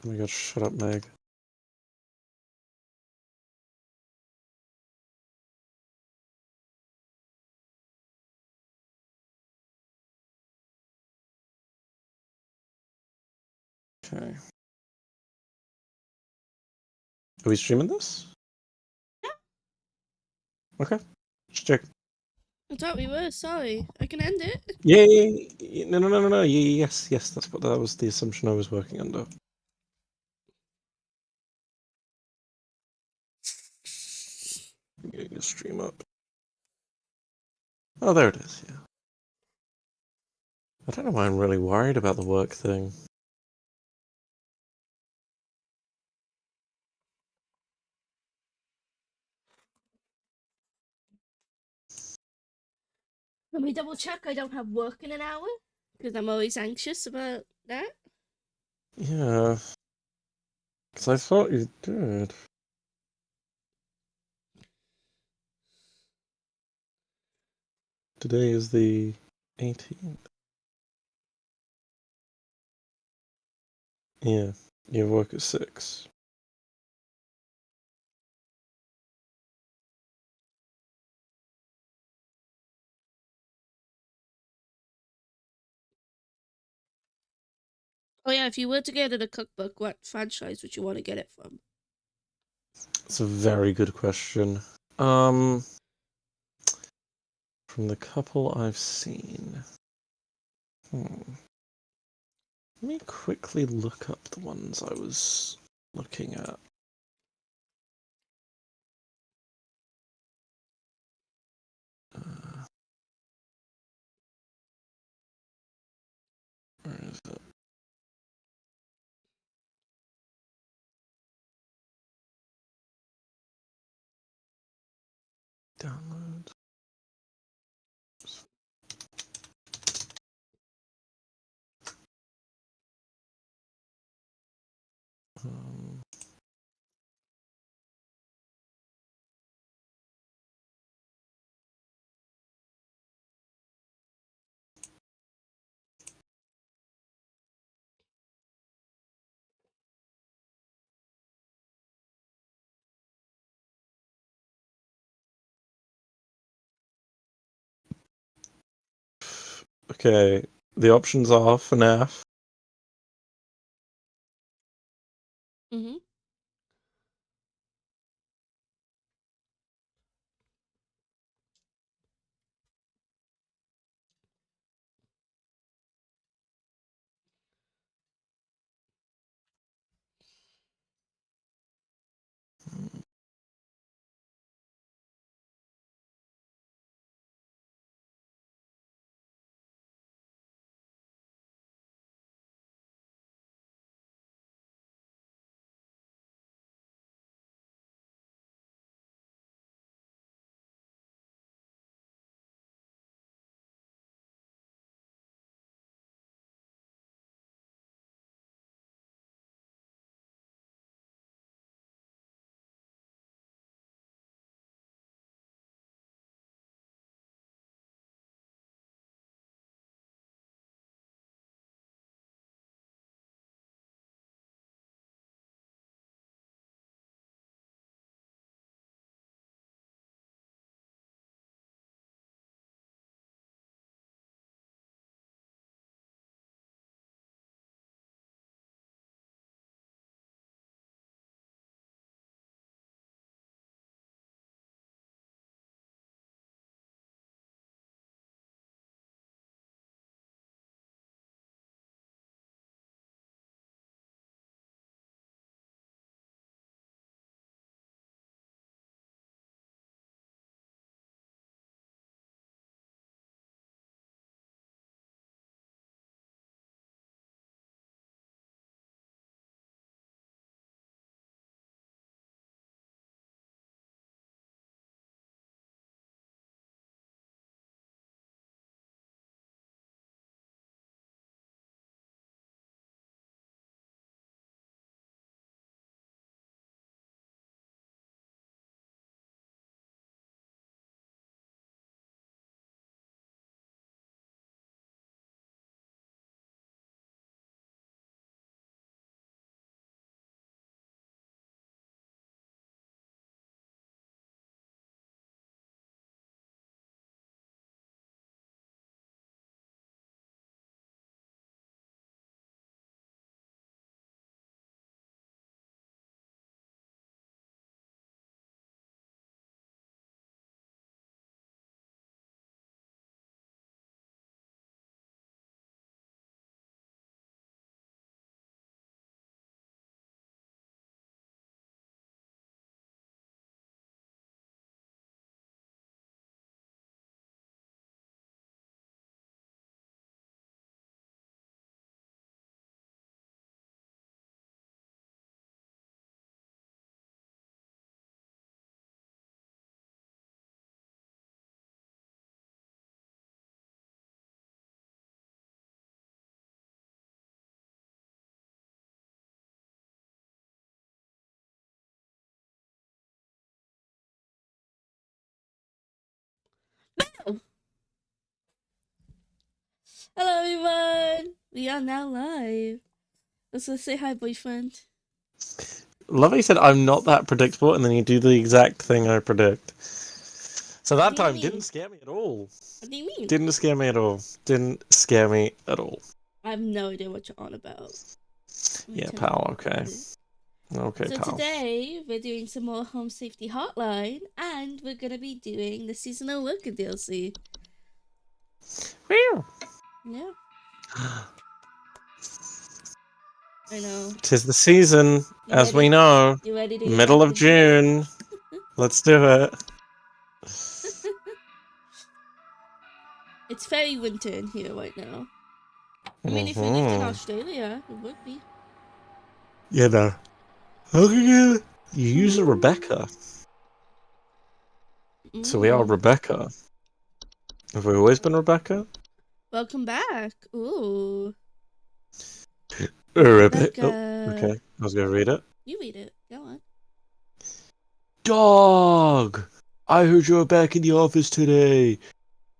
Oh my god, shut up, Meg. Okay. Are we streaming this? Yeah. Okay. Just check. I thought we were, sorry. I can end it. Yeah. No. Yes. That was the assumption I was working under. Getting the stream up. Oh, there it is, yeah. I don't know why I'm really worried about the work thing. Let me double check I don't have work in an hour, because I'm always anxious about that. Yeah. Because I thought you did. Today is the 18th. Yeah. You have work at 6. Oh yeah, if you were to get it a cookbook, what franchise would you want to get it from? It's a very good question. From the couple I've seen. Let me quickly look up the ones I was looking at. Where is it? Download. Um, okay, the options are FNAF, Mm-hmm. Hello, everyone. We are now live. Let's say hi, boyfriend. Love how you said I'm not that predictable, and then you do the exact thing I predict. So that time didn't scare me at all. What do you mean? Didn't scare me at all. Didn't scare me at all. I have no idea what you're on about. Yeah, pal. Okay. Okay, so pal. Today we're doing some more Home Safety Hotline, and we're gonna be doing the seasonal worker DLC. Meow. Yeah. I know. 'Tis the season, as we know. You ready to Middle of June. Let's do it. It's very winter in here right now. I mean, if we lived in Australia, it would be. Yeah, no. Okay, you use a Rebecca. So we are Rebecca. Have we always been Rebecca? Welcome back. Ooh. Rebecca. Oh, okay, I was going to read it. You read it. Go on. Dog! I heard you're back in the office today.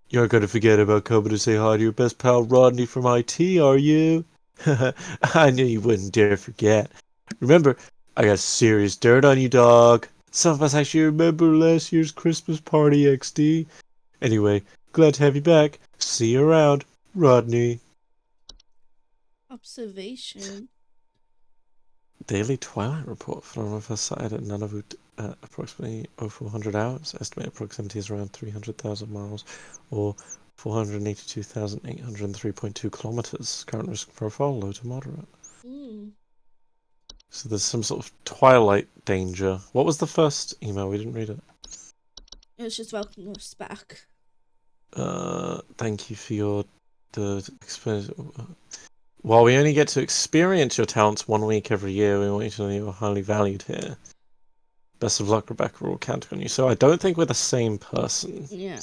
You're not going to forget about coming to say hi to your best pal Rodney from IT, are you? I knew you wouldn't dare forget. Remember, I got serious dirt on you, dog. Some of us actually remember last year's Christmas party, XD. Anyway, glad to have you back. See you around, Rodney. Observation. Daily Twilight Report from our first site at Nunavut, approximately 0400 hours. Estimated proximity is around 300,000 miles, or 482,803.2 kilometers. Current risk profile, low to moderate. So there's some sort of twilight danger. What was the first email? We didn't read it. It was just welcome us back. Thank you for your experience. While we only get to experience your talents 1 week every year, we want you to know you're highly valued here. Best of luck, Rebecca. We're all counting on you. So I don't think we're the same person. Yeah.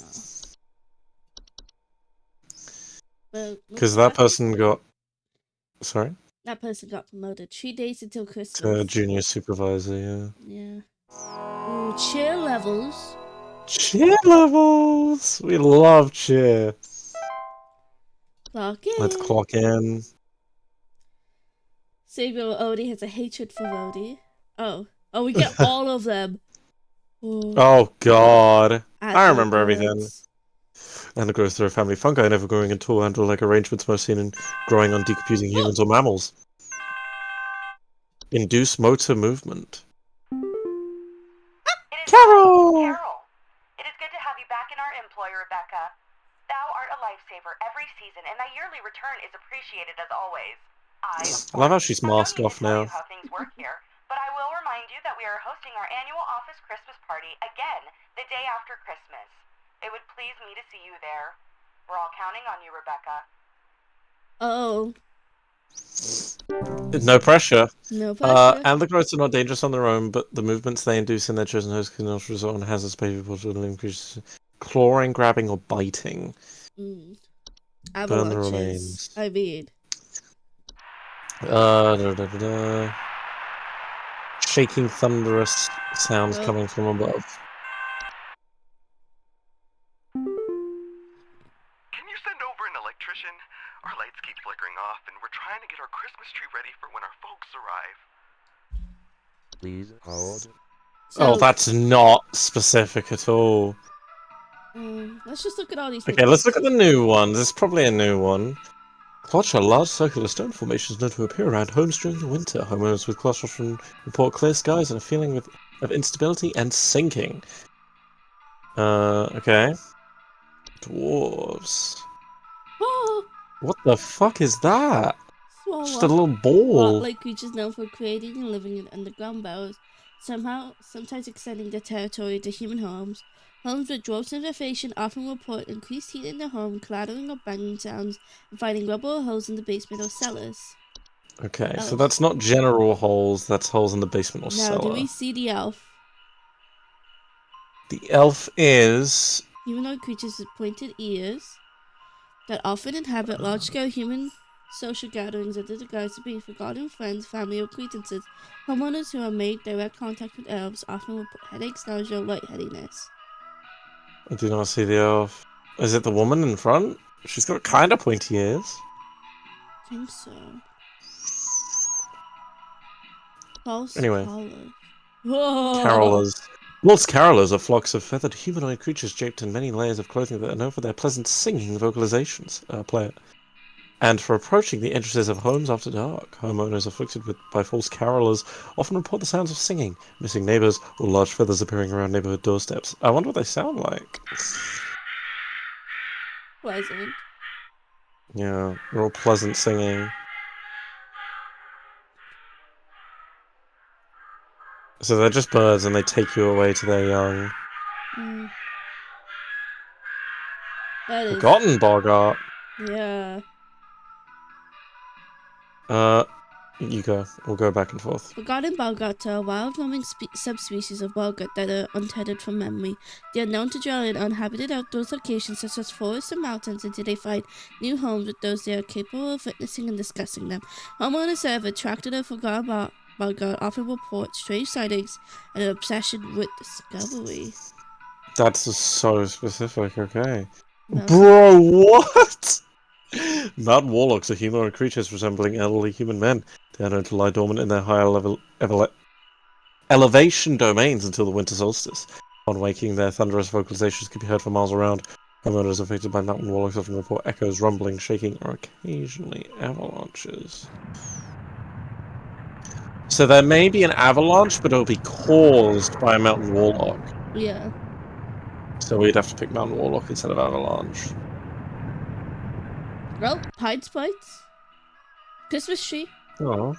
Because that person got... Sorry? That person got promoted 3 days until Christmas. To junior supervisor, yeah. Yeah. Ooh, cheer levels. Cheer levels! We love cheer. Clock in. Let's clock in. Samuel Odie has a hatred for Odie. Oh, we get all of them. Ooh. Oh, God. I remember growth. everything. And the growth of a family fungi never growing in tall handle-like arrangements most seen in growing on decomposing humans or mammals. Induce motor movement. Carol! It is good to have you back in our employ, Rebecca. Thou art a lifesaver every season, and thy yearly return is appreciated as always. I love how she's masked off now. How things work here, but I will remind you that we are hosting our annual office Christmas party again the day after Christmas. It would please me to see you there. We're all counting on you, Rebecca. Oh. No pressure. No pressure. And the growths are not dangerous on their own, but the movements they induce in their chosen host can also result in hazardous behavior, possible increase clawing, grabbing, or biting. Burn the remains. I mean. Shaking thunderous sounds coming from above. Can you send over an electrician? Our lights keep flickering off, and we're trying to get our Christmas tree ready for when our folks arrive. Please hold. Oh, that's not specific at all. Let's just look at all these. Okay, let's look at the new ones. There's probably a new one. Clutch are large circular stone formations known to appear around homes during the winter. Homeowners with clutch often report clear skies and a feeling of instability and sinking. Okay. Dwarves. What the fuck is that? Just a little ball. Like creatures known for creating and living in underground burrows, sometimes extending their territory to human homes. Homes with dwarves infestation often report increased heat in their home, clattering or banging sounds, and finding rubble or holes in the basement or cellars. Okay, so that's not general holes, that's holes in the basement or cellar. Now, do we see the elf? The elf is... humanoid creatures with pointed ears that often inhabit large-scale human social gatherings under the guise of being forgotten friends, family, or acquaintances. Homeowners who have made direct contact with elves often report headaches, nausea, or lightheadedness. I do not see the elf. Is it the woman in front? She's got kind of pointy ears. I think so. False Anyway. colors. Whoa! Carolers. Waltz carolers are flocks of feathered humanoid creatures draped in many layers of clothing that are known for their pleasant singing vocalizations. Play it. And for approaching the entrances of homes after dark. Homeowners afflicted by false carolers often report the sounds of singing, missing neighbors, or large feathers appearing around neighborhood doorsteps. I wonder what they sound like. Pleasant. Yeah, they're all pleasant singing. So they're just birds and they take you away to their young. That is. Forgotten Bogart. Yeah. You go. We'll go back and forth. Forgotten Bogart are a wild roaming subspecies of bogart that are untethered from memory. They are known to dwell in uninhabited outdoors locations such as forests and mountains until they find new homes with those they are capable of witnessing and discussing them. Homeowners that have attracted a forgotten bogart often report strange sightings and an obsession with discovery. That's so specific, okay. No. Bro, what? Mountain warlocks are humanoid creatures resembling elderly human men. They are known to lie dormant in their higher level elevation domains until the winter solstice. On waking, their thunderous vocalizations can be heard for miles around. Homeowners affected by mountain warlocks often report echoes, rumbling, shaking, or occasionally avalanches. So there may be an avalanche, but it'll be caused by a mountain warlock. Yeah. So we'd have to pick mountain warlock instead of avalanche. Well, pine spikes. Christmas tree. Oh.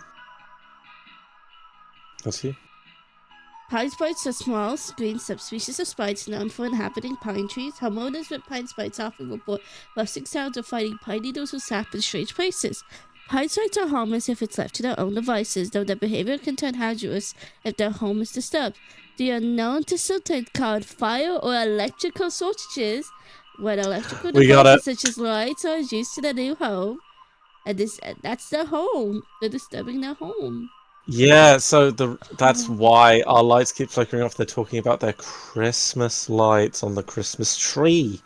That's he. Pine spikes are small, green subspecies of spikes known for inhabiting pine trees. Homeowners with pine spikes often report rustling sounds of finding pine needles or sap in strange places. Pine spikes are harmless if it's left to their own devices, though their behavior can turn hazardous if their home is disturbed. They are known to sometimes cause fire or electrical shortages when electrical devices such as lights are used to their new home. And that's their home. They're disturbing their home. Yeah, so that's why our lights keep flickering off. They're talking about their Christmas lights on the Christmas tree.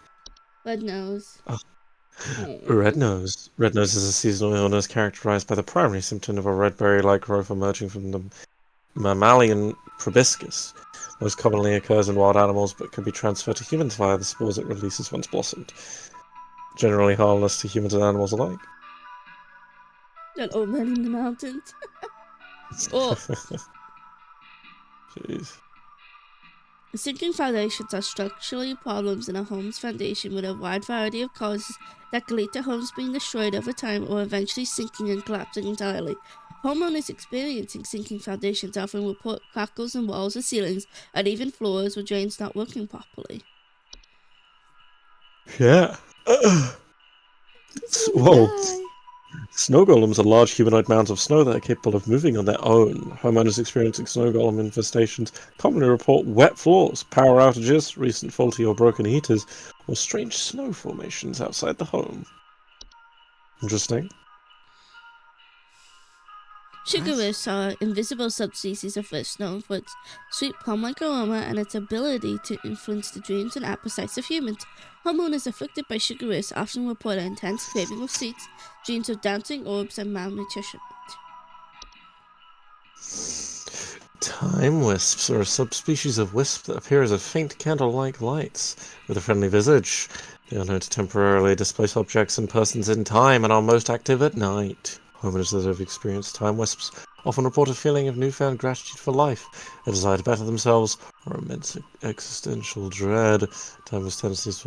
Red nose. Oh. Red nose. Red nose is a seasonal illness characterized by the primary symptom of a red berry-like growth emerging from the mammalian proboscis. Most commonly occurs in wild animals, but can be transferred to humans via the spores it releases once blossomed. Generally harmless to humans and animals alike. That old man in the mountains. Oh. Jeez. Sinking foundations are structural problems in a home's foundation with a wide variety of causes that can lead to homes being destroyed over time or eventually sinking and collapsing entirely. Homeowners experiencing sinking foundations often report crackles in walls or ceilings and even floors with drains not working properly. Yeah. Whoa. Snow golems are large humanoid mounds of snow that are capable of moving on their own. Homeowners experiencing snow golem infestations commonly report wet floors, power outages, recent faulty or broken heaters, or strange snow formations outside the home. Interesting. Sugarfish are invisible subspecies of fish known for its sweet plum-like aroma and its ability to influence the dreams and appetites of humans. Homeowners afflicted by sugarfish often report an intense craving of sweets, dreams of dancing orbs, and malnutrition. Time wisps are a subspecies of wisp that appear as a faint candle-like lights with a friendly visage. They are known to temporarily displace objects and persons in time and are most active at night. Homeowners that have experienced time wisps often report a feeling of newfound gratitude for life, a desire to better themselves, or immense existential dread. Time wisp tendencies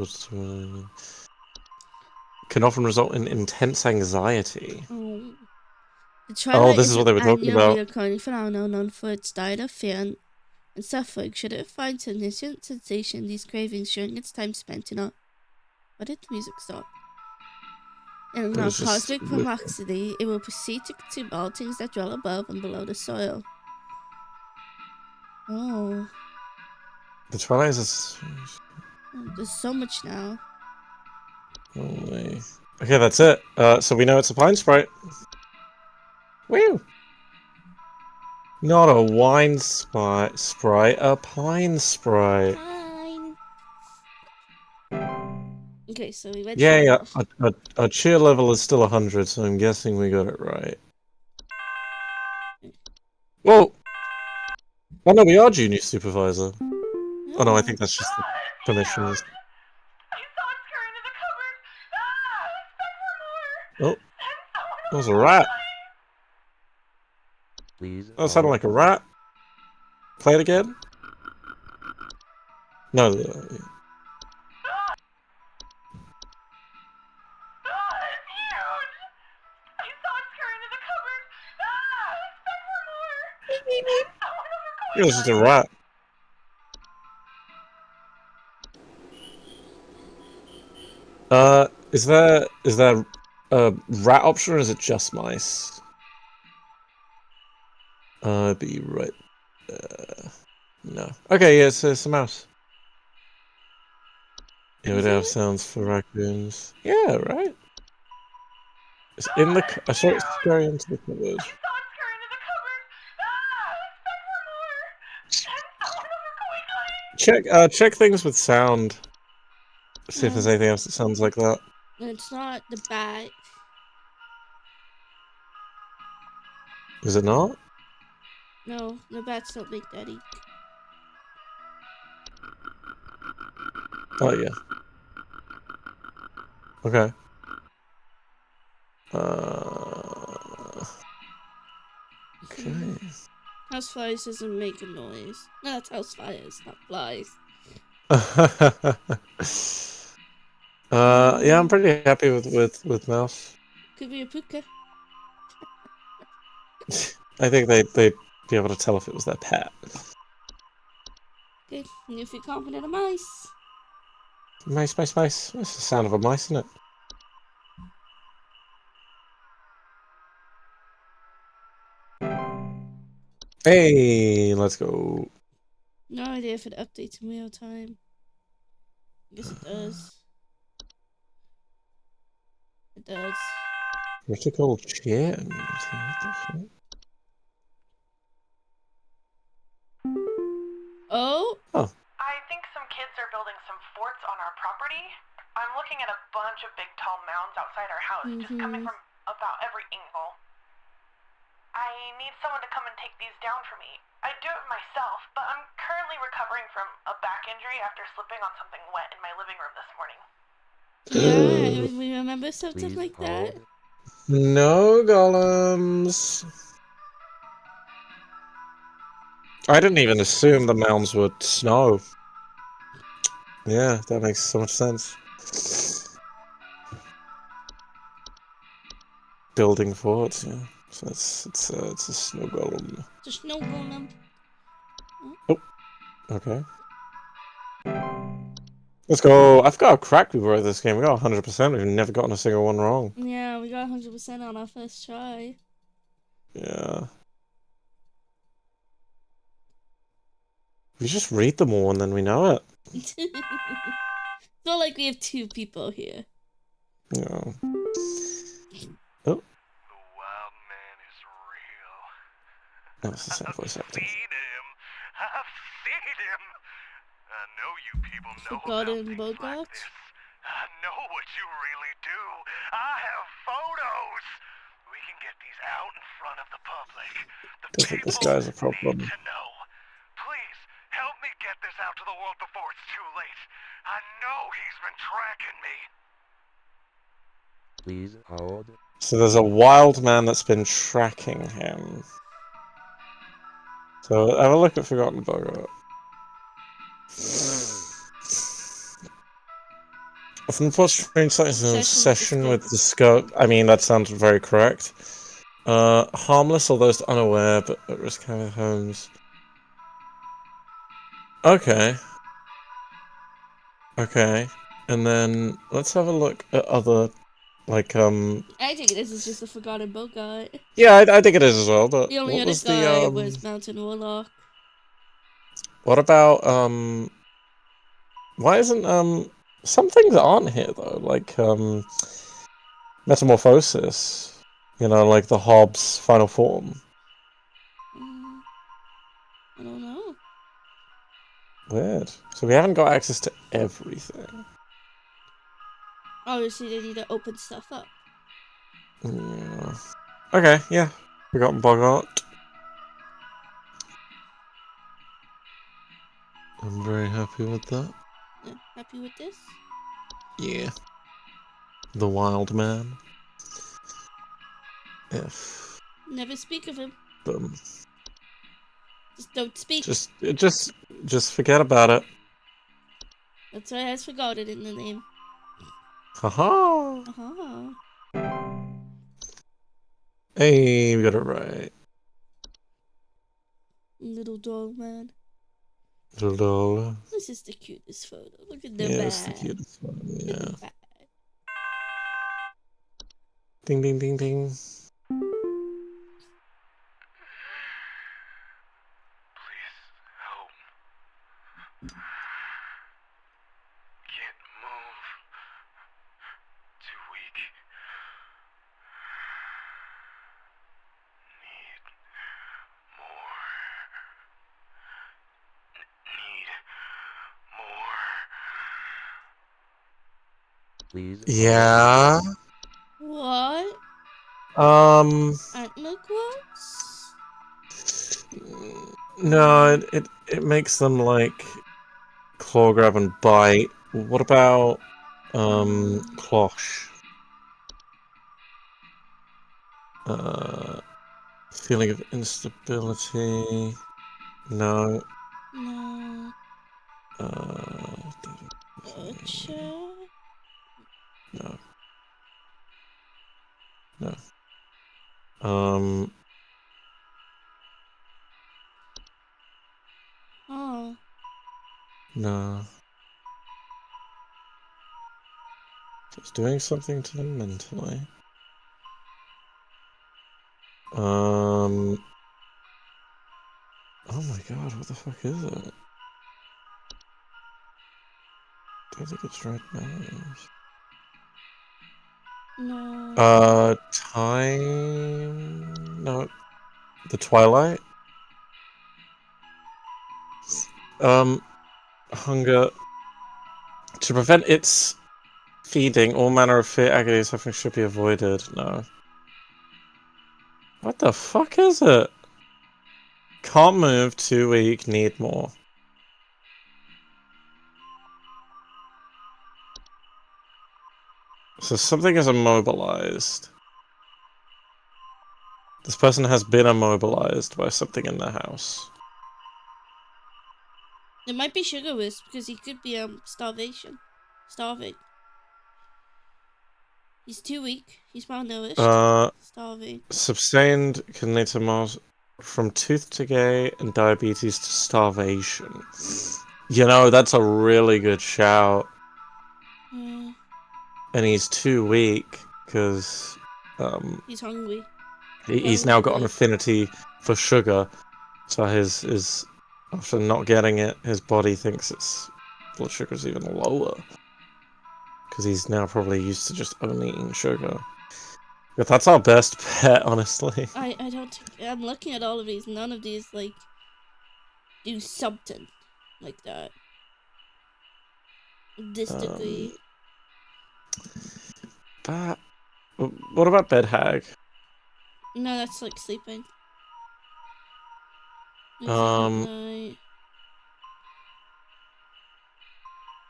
can often result in intense anxiety. The twilight this is what they were talking about. An annual recurring phenomenon known for its diet of fear and suffering. Should it find significant sensation, these cravings during its time spent in a... Why did the music stop? In a cosmic perplexity, it will proceed to consume all things that dwell above and below the soil. Oh. The twilight is... There's so much now. Holy. Okay, that's it. So we know it's a pine sprite. Woo! Not a wine sprite, a pine sprite. Pine. Okay, so we read Yeah. something. Our cheer level is still 100, so I'm guessing we got it right. Whoa! Oh no, we are junior supervisor. Oh no, I think that's just the commissioners. I saw it scurry into the cupboard. Ah! Send for more! Oh, Send someone that was over a rat. quickly! Please That sounded like a rat. Play it again? No. Ah! Ah, it's huge! I saw it scurry into the cupboard. Ah! Send for more! Send someone over It was just a quickly! rat. Is there a rat option or is it just mice? Be right. No. Okay, yeah, it's a mouse. Yeah, we Is don't have it? sounds for raccoons. Yeah, right. It's in the. I saw it scurry into the cupboard. I saw it scurry into the cupboard. Ah! Send for more! Send someone over quickly! Check things with sound. See if there's anything else that sounds like that. It's not the bat. Is it not? No, the bats don't make that eek. Oh yeah. Okay. Okay. House flies doesn't make a noise. No, that's house fires, not flies. Yeah, I'm pretty happy with mouse. Could be a puka. I think they'd be able to tell if it was their pet. Good. And you feel confident of mice. Mice. That's the sound of a mice, isn't it? Hey, let's go. No idea if it updates in real time. I guess it does. It does. Critical chair immunity. What the fuck? Oh? I think some kids are building some forts on our property. I'm looking at a bunch of big tall mounds outside our house, just coming from about every angle. I need someone to come and take these down for me. I'd do it myself, but I'm currently recovering from a back injury after slipping on something wet in my living room this morning. Yeah, we remember something please like that. hold. No golems. I didn't even assume the mounds would snow. Yeah, that makes so much sense. Building forts, yeah. So it's a snow golem. It's a snow golem. Okay. Let's go. I've got a crack we wrote this game. We got 100%. We've never gotten a single one wrong. Yeah, we got 100% on our first try. Yeah. We just read them all and then we know it. It's not like we have two people here. Yeah. The wild man is real. That's the same voice I've actor. seen him. I've seen him. I know you people know about Forgotten things Bogart? like this. I know what you really do. I have photos. We can get these out in front of the public. The Don't think this people guy's a problem. need to know. Please help me get this out to the world before it's too late. I know he's been tracking me. Please hold. So there's a wild man that's been tracking him. So have a look at Forgotten Bogart. Often reports strange sightings in obsession with the scope. I mean, that sounds very correct. Harmless, although unaware, but at risk of homes. Okay. Okay. And then let's have a look at other, like, I think this is just a Forgotten Bogart. Yeah, I think it is as well, but The only what other was guy the, was Mountain Warlock. What about, why isn't, some things aren't here, though, like, Metamorphosis. You know, like the Hobbs final form. I don't know. Weird. So we haven't got access to everything. Obviously, they need to open stuff up. Yeah. Okay, yeah. We got Bogart. I'm very happy with that. Yeah, happy with this? Yeah. The Wild Man. If Never speak of him. them. Just don't speak. Just forget about it. That's why it has forgotten in the name. Haha. Uh-huh. Hey, we got it right. Little dog man. Little. This is the cutest photo. Look at the Yeah, bag. it's the cutest one. Look Yeah. at the bag. Ding, ding, ding, ding. Please help. Can't move. Too weak. Need more. Need more. Please. Yeah. What? Antler gloves? No, it makes them like claw grab and bite. What about cloche? Feeling of instability. No. No. Uh, Gotcha. no. No. Um. Oh. No. It's doing something to them mentally. Oh my god, what the fuck is it? I think it's red nose. No. Time. No, the Twilight. Hunger. To prevent its feeding, all manner of fear, agony, and suffering should be avoided. No. What the fuck is it? Can't move, too weak, need more. So something is immobilized. This person has been immobilized by something in their house. It might be sugar wisp because he could be starving. He's too weak. He's malnourished. Starving. Sustained can lead to from tooth decay and diabetes to starvation. You know, that's a really good shout. Yeah. And he's too weak because He's hungry. he's now got an affinity for sugar. So his after not getting it, his body thinks its blood sugar's even lower. Because he's now probably used to just only eating sugar. But that's our best bet, honestly. I don't think, I'm looking at all of these. None of these like do something like that. This degree. But what about bed hag? No, that's like sleeping. Music at night.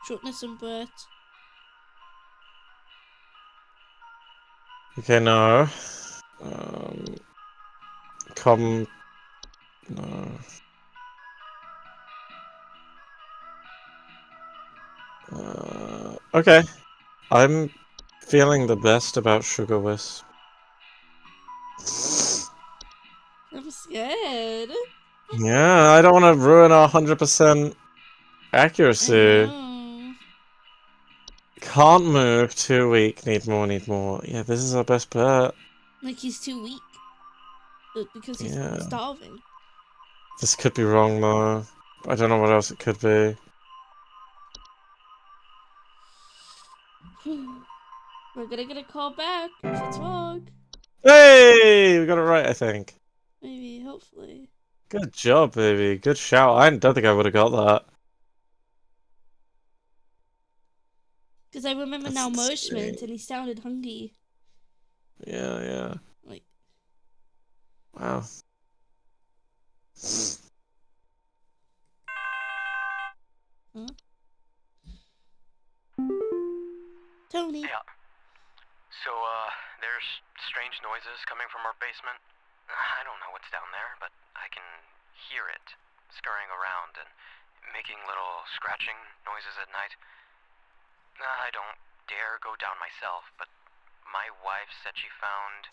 Shortness and breath. Okay, no. Come. No. Okay. I'm feeling the best about Sugar Wisp. I'm scared. Yeah, I don't want to ruin our 100% I accuracy. know. Can't move, too weak, need more, need more. Yeah, this is our best bet. Like he's too weak. But because he's Yeah. starving. This could be wrong, though. I don't know what else it could be. We're gonna get a call back if it's wrong. Hey! We got it right, I think. Maybe, hopefully. Good job, baby. Good shout. I don't think I would have got that. Because I remember That's now insane. Nourishment, and he sounded hungry. Yeah. Like, Wow. huh? Tony. Yeah. So, there's strange noises coming from our basement. I don't know what's down there, but I can hear it scurrying around and making little scratching noises at night. I don't dare go down myself, but my wife said she found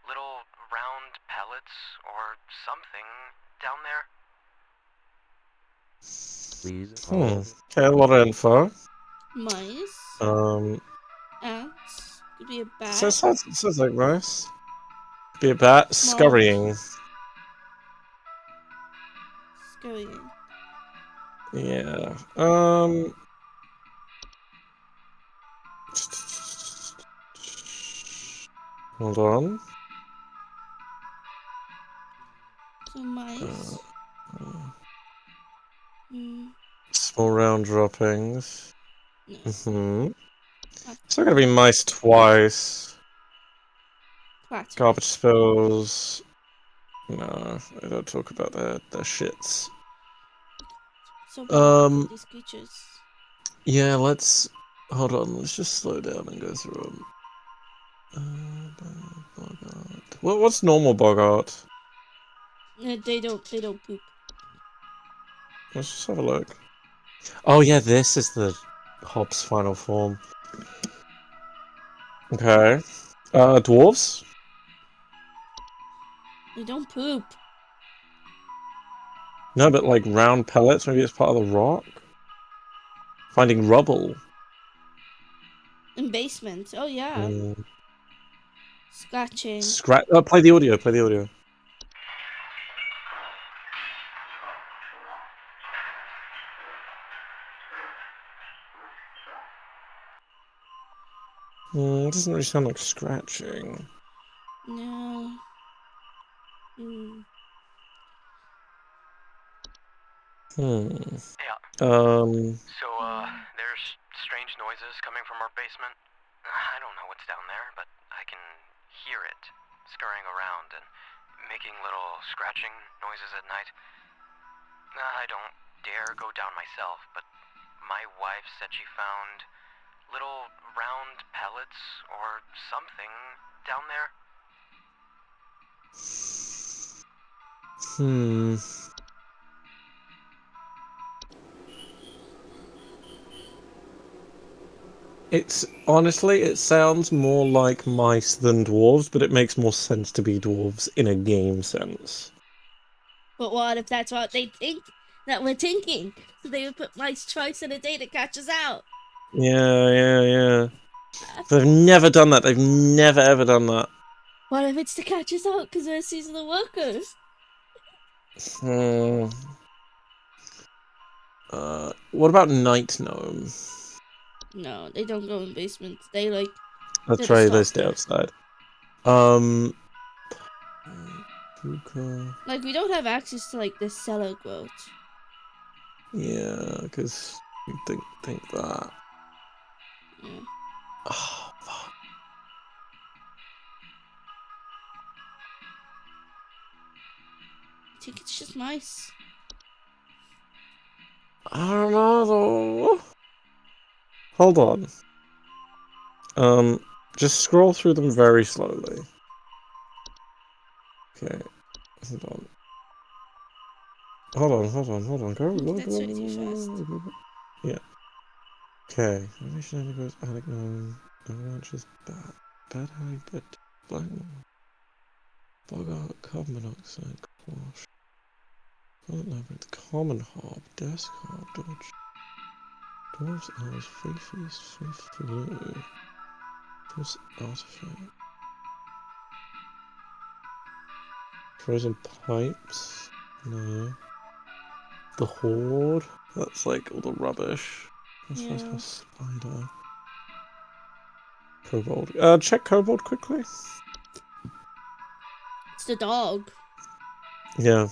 little round pellets or something down there. Please Okay, hold. a lot of info. Mice. Ants. Could be a bat. So sounds like nice. Be a bat Moth. scurrying. Scurrying. Yeah. Hold on. So mice. Small round droppings. No. It's not gonna be mice twice. Platypus. Garbage spills. No, I don't talk about their shits. So bad, these creatures. Yeah, let's hold on. Let's just slow down and go through them. Bogart. What's normal Bogart? They don't poop. Let's just have a look. Oh yeah, this is the Hobbs final form. Okay. Dwarves? They don't poop. No, but like round pellets. Maybe it's part of the rock. Finding rubble. In basements. Oh yeah. Scratching. Play the audio. Play the audio. It doesn't really sound like scratching. No. Yeah. Um. So, there's strange noises coming from our basement. I don't know what's down there, but I can hear it scurrying around and making little scratching noises at night. I don't dare go down myself, but my wife said she found little round pellets or something down there. It's honestly, it sounds more like mice than dwarves, but it makes more sense to be dwarves in a game sense. But what if that's what they think that we're thinking? So they would put mice twice in a day to catch us out. Yeah. They've never done that. They've never ever done that. What if it's to catch us out because we're seasonal workers? What about night gnome? No, they don't go in basements. They like. That's right. They stay outside. Like we don't have access to like the cellar growth. Yeah, because you think that. Yeah. Oh, fuck. I think it's just mice. I don't know though. Hold on. Just scroll through them very slowly. Okay. Hold on. Go. That's way too fast. Yeah. Okay. Animation enables attic gnome. Avalanches bad habit. Black bogart, carbon monoxide, quash. Toilet labyrinth, common hob, desk hob, dodge. Dwarves, owls, faces, flu. Plus artifact. Frozen pipes? No. The horde? That's like all the rubbish. That's my spider. Kobold. Check kobold quickly. It's the dog. Yeah.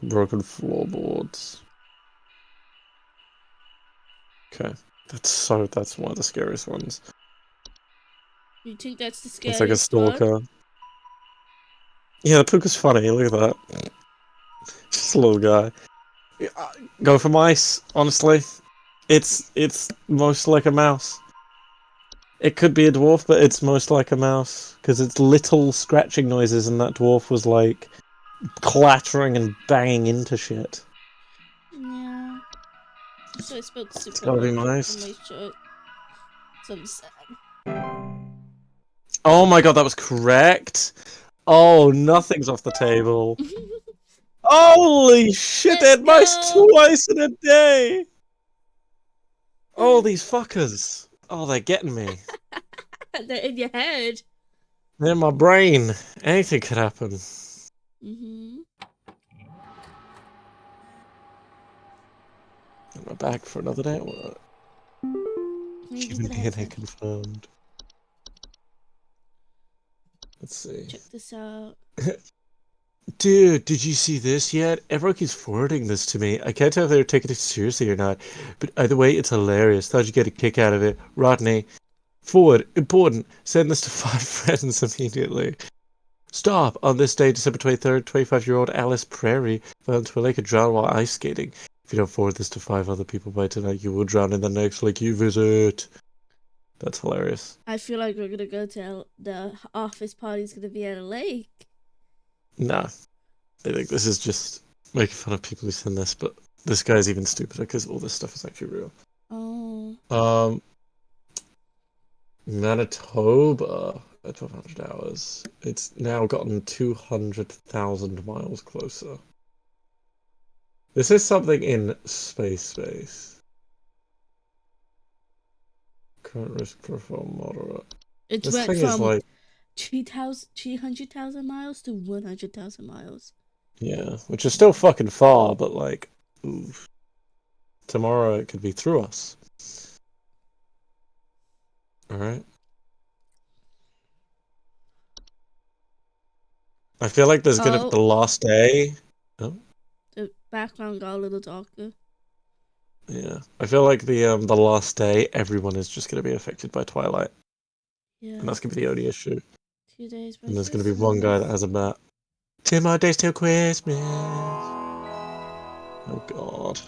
Broken floorboards. Okay. That's one of the scariest ones. You think that's the It's like a scariest one? stalker. Yeah, the puka's funny. Look at that. Just a little guy. Go for mice. Honestly, it's most like a mouse. It could be a dwarf, but it's most like a mouse because it's little scratching noises, and that dwarf was like clattering and banging into shit. Yeah. So I spoke It's super gotta be much on mice. my shirt. So I'm sad. Oh my god, that was correct. Oh, nothing's off the table. Holy shit, they Let's had mice go! twice in a day! Oh, these fuckers. Oh, they're getting me. They're in your head. They're in my brain. Anything could happen. Mm-hmm. Am I back for another day? What? Maybe Human for the DNA headset. confirmed. Let's see. Check this out. Dude, did you see this yet? Everyone keeps forwarding this to me. I can't tell if they're taking it seriously or not. But either way, it's hilarious. Thought you'd get a kick out of it. Rodney, forward, important. Send this to 5 friends immediately. Stop! On this day, December 23rd, 25-year-old Alice Prairie fell into a lake and drowned while ice skating. If you don't forward this to 5 other people by tonight, you will drown in the next lake you visit. That's hilarious. I feel like we're gonna go to the office party's gonna be at a lake. Nah. I think this is just making fun of people who send this, but this guy's even stupider because all this stuff is actually real. Oh. Manitoba at 1200 hours. It's now gotten 200,000 miles closer. This is something in space. Current risk profile moderate. It This went thing is from like, 300,000 miles to 100,000 miles. yeah, which is still fucking far, but like, oof. Tomorrow it could be through us. Alright. I feel like there's gonna be the last day. Oh, The background got a little darker. yeah. I feel like the last day, everyone is just gonna be affected by Twilight. Yeah. And that's gonna be the only issue. 2 days by And there's gonna be one guy that has a bat. 2 more days till Christmas. Oh god.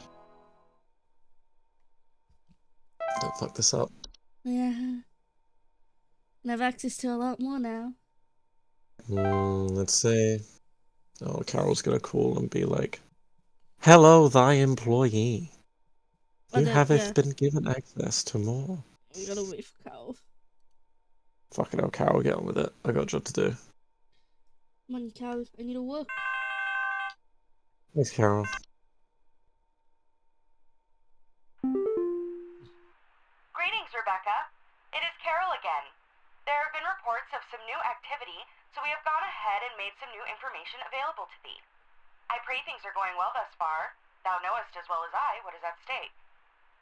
Don't fuck this up. Yeah. And I have access to a lot more now. Let's see. Oh, Carol's gonna call and be like, "Hello, thy employee. Oh, You have yeah. been given access to more." We gotta wait for Carl. Fucking hell, Carol, get on with it. I got a job to do. Come on, Carl. I need to work. Thanks, Carol. Greetings, Rebecca. It is Carol again. There have been reports of some new activity, so we have gone ahead and made some new information available to thee. I pray things are going well thus far. Thou knowest as well as I what is at stake.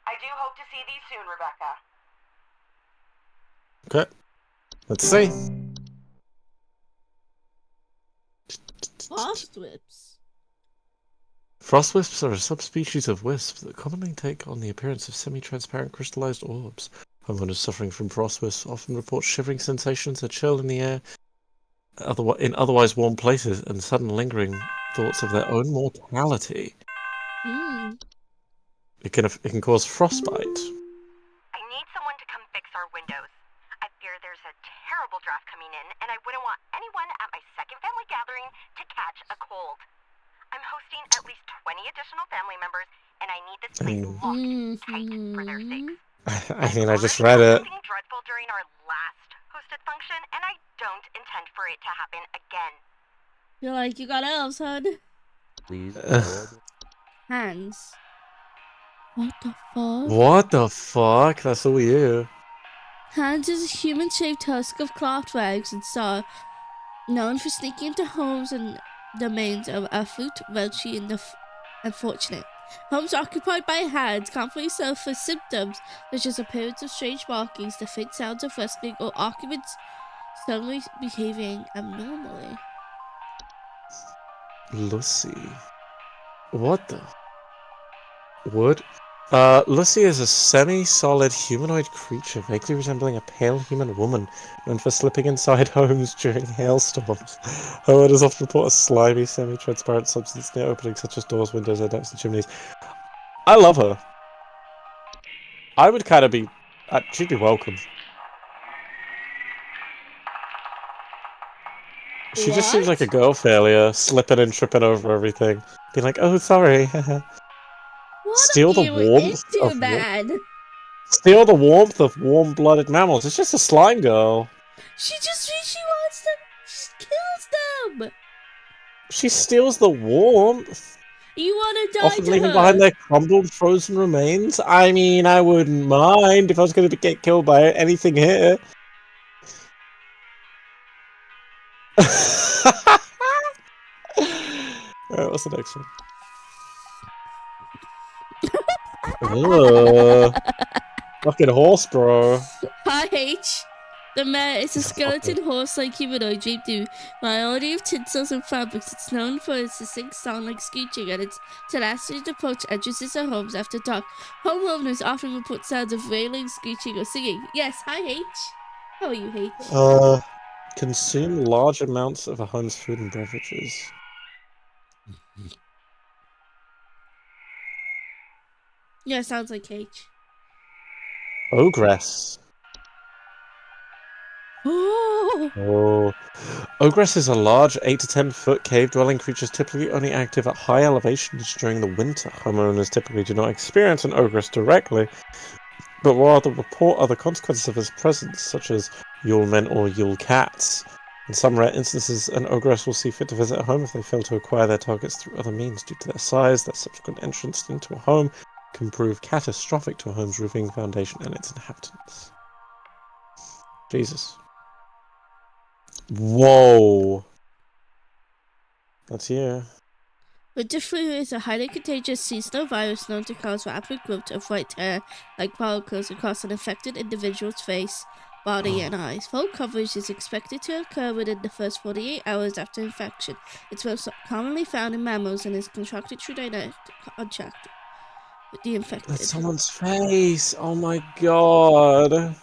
I do hope to see thee soon, Rebecca. Okay. Let's see. Frost whips. Frost wisps are a subspecies of wisp that commonly take on the appearance of semi-transparent crystallized orbs. Homeowners suffering from frost wisps often report shivering sensations, a chill in the air, in otherwise warm places, and sudden lingering thoughts of their own mortality. It can cause frostbite. I need someone to come fix our windows. I fear there's a terrible draft coming in, and I wouldn't want anyone at my second family gathering to catch a cold. I'm hosting at least 20 additional family members, and I need this place locked tight for their sakes. I mean, I just read it. Something dreadful during our last hosted function, and I don't intend for it to happen again. You're like, you got elves, hon. Please. Hands. What the fuck? What the fuck? That's all you. Hans is a human-shaped husk of craft rags and saw, known for sneaking into homes and domains of affluent, wealthy, and unfortunate. Homes occupied by Hands commonly suffer symptoms such as appearance of strange markings, the faint sounds of wrestling, or occupants suddenly behaving abnormally. Lucy. What the? Wood? Lucy is a semi-solid humanoid creature, vaguely resembling a pale human woman, known for slipping inside homes during hailstorms. Her owners often report a slimy, semi-transparent substance near openings such as doors, windows, air ducts, and chimneys. I love her. I would kind of be... she'd be welcome. She just seems like a girl failure, slipping and tripping over everything. Being like, oh, sorry. What Steal are the you warmth into, of man? Steal the warmth of warm-blooded mammals. It's just a slime girl. She wants them. She kills them. She steals the warmth, You want to die often to leaving her? behind their crumbled, frozen remains. I mean, I wouldn't mind if I was going to get killed by anything here. Alright, what's the next one? Fucking horse, bro. Hi, H. The mare is a skeleton horse-like humanoid draped in variety of tinsels and fabrics. It's known for its distinct sound like screeching and its tenacious approach entrances their homes after dark. Homeowners often report sounds of wailing, screeching, or singing. Yes, hi, H. How are you, H? Consume large amounts of a home's food and beverages. Yeah, sounds like H. Ogress. Oh. Ogress is a large 8 to 10 foot cave-dwelling creature typically only active at high elevations during the winter. Homeowners typically do not experience an ogress directly, but rather report other consequences of its presence, such as Yule men or Yule cats. In some rare instances, an ogress will see fit to visit a home if they fail to acquire their targets through other means. Due to their size, their subsequent entrance into a home can prove catastrophic to a home's roofing, foundation, and its inhabitants. Jesus. Whoa. That's here. Winter flu is a highly contagious seasonal virus known to cause rapid growth of white hair like follicles across an infected individual's face, body, and eyes. Full coverage is expected to occur within the first 48 hours after infection. It's most commonly found in mammals and is contracted through direct contact with the infected. That's someone's face. Oh my god.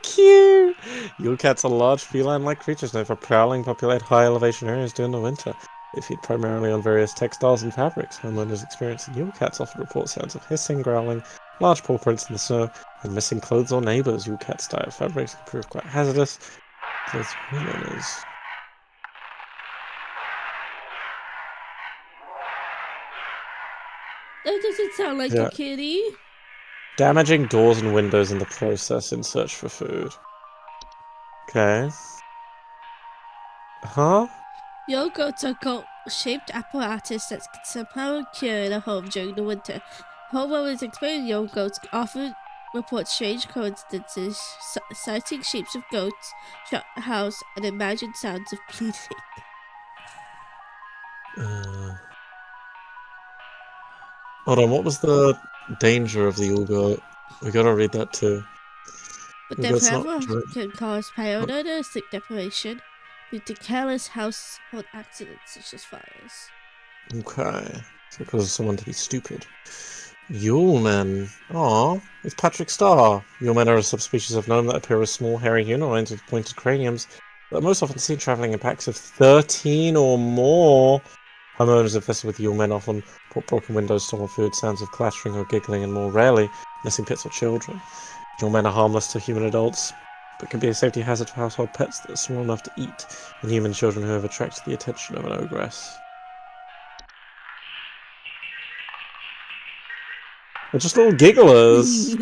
Cute! Yule cats are large feline-like creatures known for prowling, populate high-elevation areas during the winter. They feed primarily on various textiles and fabrics. Homeowners experiencing Yule cats often report sounds of hissing, growling, large paw prints in the snow, and missing clothes or neighbors. Yule cats' diet of fabrics can prove quite hazardous to those homeowners. That doesn't sound like a kitty. Damaging doors and windows in the process in search for food. Okay. Huh? Your goats are goat-shaped apparatus that can somehow cure in a home during the winter. Homeowners experiencing your goats often report strange coincidences, citing shapes of goats, shut the house, and imagined sounds of bleeding. Hold on, what was the danger of the Yule goat? We gotta read that too. But their presence can cause paranoia, sleep deprivation, due to careless household accidents such as fires. Okay, so it causes someone to be stupid. Yule men. Aw, it's Patrick Starr. Yule men are a subspecies of gnome that appear as small, hairy humanoids with pointed craniums that are most often seen traveling in packs of 13 or more. Homeowners infested with Yule men often report broken windows, stolen food, sounds of clattering or giggling, and more rarely, missing pets or children. Yule men are harmless to human adults, but can be a safety hazard for household pets that are small enough to eat, and human children who have attracted the attention of an ogress. They're just little gigglers.